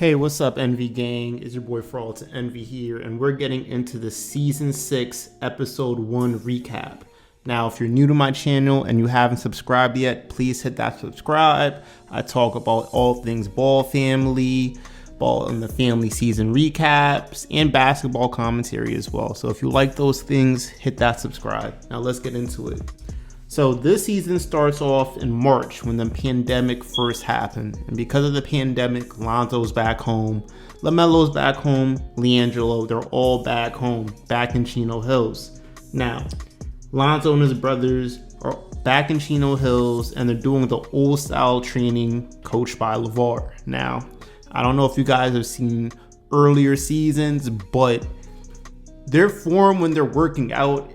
Hey, what's up, Envy Gang? It's your boy For All to Envy here, and we're getting into the Season 6, Episode 1 recap. Now, if you're new to my channel and you haven't subscribed yet, please hit that subscribe. I talk about all things ball family, ball and the family season recaps, and basketball commentary as well. So if you like those things, hit that subscribe. Now let's get into it. So this season starts off in March when the pandemic first happened. And because of the pandemic, Lonzo's back home, LaMelo's back home, LiAngelo, they're all back home, back in Chino Hills. Now, Lonzo and his brothers are back in Chino Hills and they're doing the old style training coached by LeVar. Now, I don't know if you guys have seen earlier seasons, but their form when they're working out,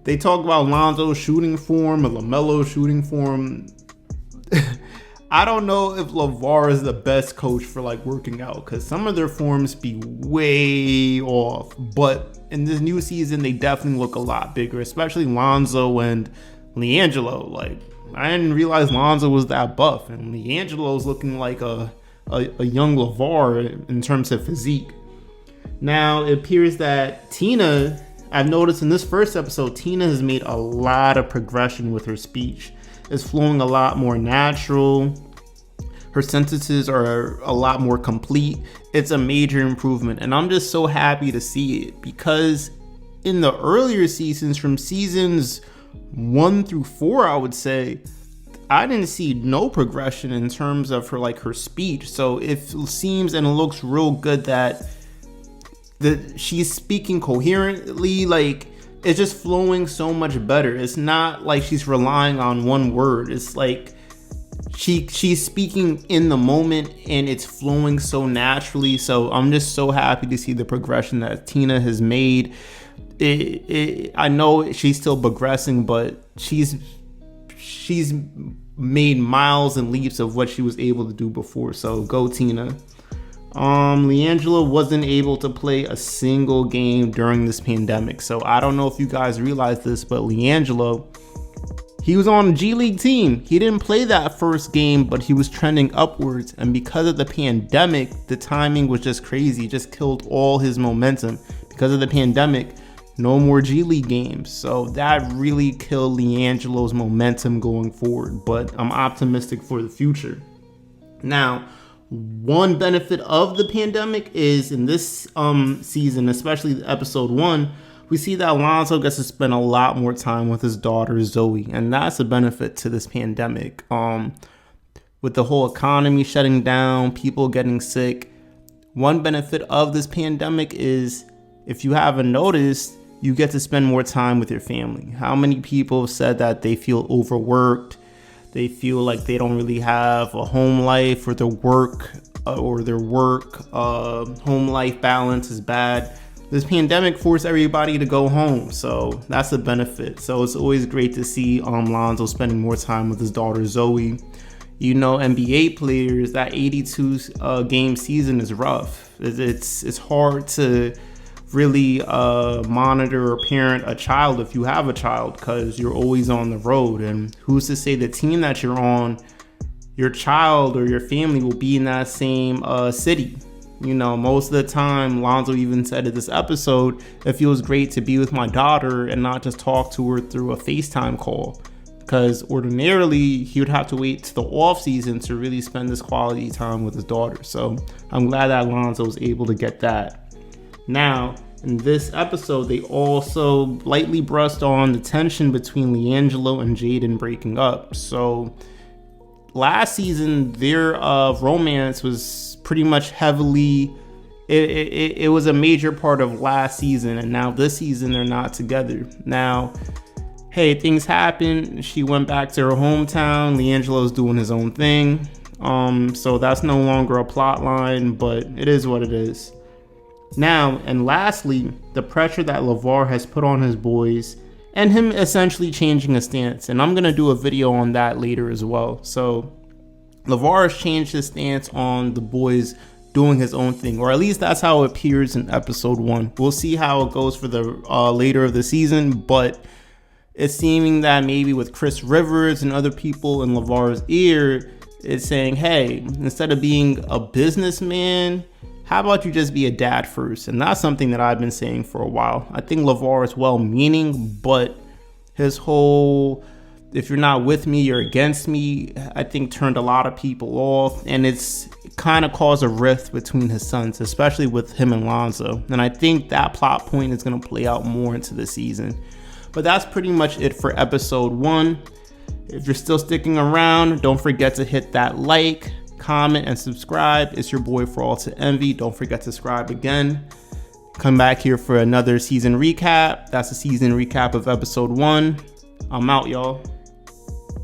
They talk about Lonzo's shooting form and LaMelo's shooting form. I don't know if LeVar is the best coach for like working out because some of their forms be way off. But in this new season, they definitely look a lot bigger, especially Lonzo and LiAngelo. Like, I didn't realize Lonzo was that buff, and LiAngelo's looking like a young LeVar in terms of physique. Now, it appears that I've noticed in this first episode, Tina has made a lot of progression with her speech. It's flowing a lot more natural. Her sentences are a lot more complete. It's a major improvement, and I'm just so happy to see it because in the earlier seasons, from seasons 1 through 4, I would say, I didn't see no progression in terms of her speech. So it seems and it looks real good that she's speaking coherently. Like, it's just flowing so much better. It's not like she's relying on one word. It's like she's speaking in the moment and it's flowing so naturally. So I'm just so happy to see the progression that Tina has made. I know she's still progressing, but she's made miles and leaps of what she was able to do before. So go Tina. LiAngelo wasn't able to play a single game during this pandemic. So I don't know if you guys realize this, but LiAngelo, he was on a G League team. He didn't play that first game, but he was trending upwards. And because of the pandemic, the timing was just crazy. It just killed all his momentum. Because of the pandemic, no more G League games. So that really killed LiAngelo's momentum going forward. But I'm optimistic for the future. Now, one benefit of the pandemic is in this season, especially episode 1, we see that Lonzo gets to spend a lot more time with his daughter Zoe, and that's a benefit to this pandemic. With the whole economy shutting down, people getting sick, one benefit of this pandemic is, if you haven't noticed, you get to spend more time with your family. How many people have said that they feel overworked? They feel like they don't really have a home life, or their work home life balance is bad. This pandemic forced everybody to go home, so that's a benefit. So it's always great to see Lonzo spending more time with his daughter Zoe. You know, NBA players, that 82 game season is rough. It's hard to really monitor or parent a child if you have a child, because you're always on the road, and who's to say the team that you're on, your child or your family will be in that same city. You know, most of the time, Lonzo even said in this episode, it feels great to be with my daughter and not just talk to her through a FaceTime call, because ordinarily he would have to wait to the off season to really spend this quality time with his daughter. So I'm glad that Lonzo was able to get that. Now, in this episode, they also lightly brushed on the tension between LiAngelo and Jaden breaking up. So last season, their romance was pretty much heavily, it was a major part of last season, and now this season they're not together. Now, hey, things happen. She went back to her hometown. LiAngelo's doing his own thing. So that's no longer a plot line, but it is what it is. Now, and lastly, the pressure that LeVar has put on his boys and him essentially changing his stance. And I'm going to do a video on that later as well. So LeVar has changed his stance on the boys doing his own thing, or at least that's how it appears in episode 1. We'll see how it goes for the later of the season, but it's seeming that maybe with Chris Rivers and other people in LeVar's ear, It's saying, hey, instead of being a businessman, how about you just be a dad first? And that's something that I've been saying for a while. I think LeVar is well-meaning, but his whole, if you're not with me, you're against me, I think turned a lot of people off. And it's kind of caused a rift between his sons, especially with him and Lonzo. And I think that plot point is going to play out more into the season. But that's pretty much it for episode 1. If you're still sticking around, don't forget to hit that like, comment, and subscribe. It's your boy For All to Envy. Don't forget to subscribe again. Come back here for another season recap. That's a season recap of episode 1. I'm out, y'all.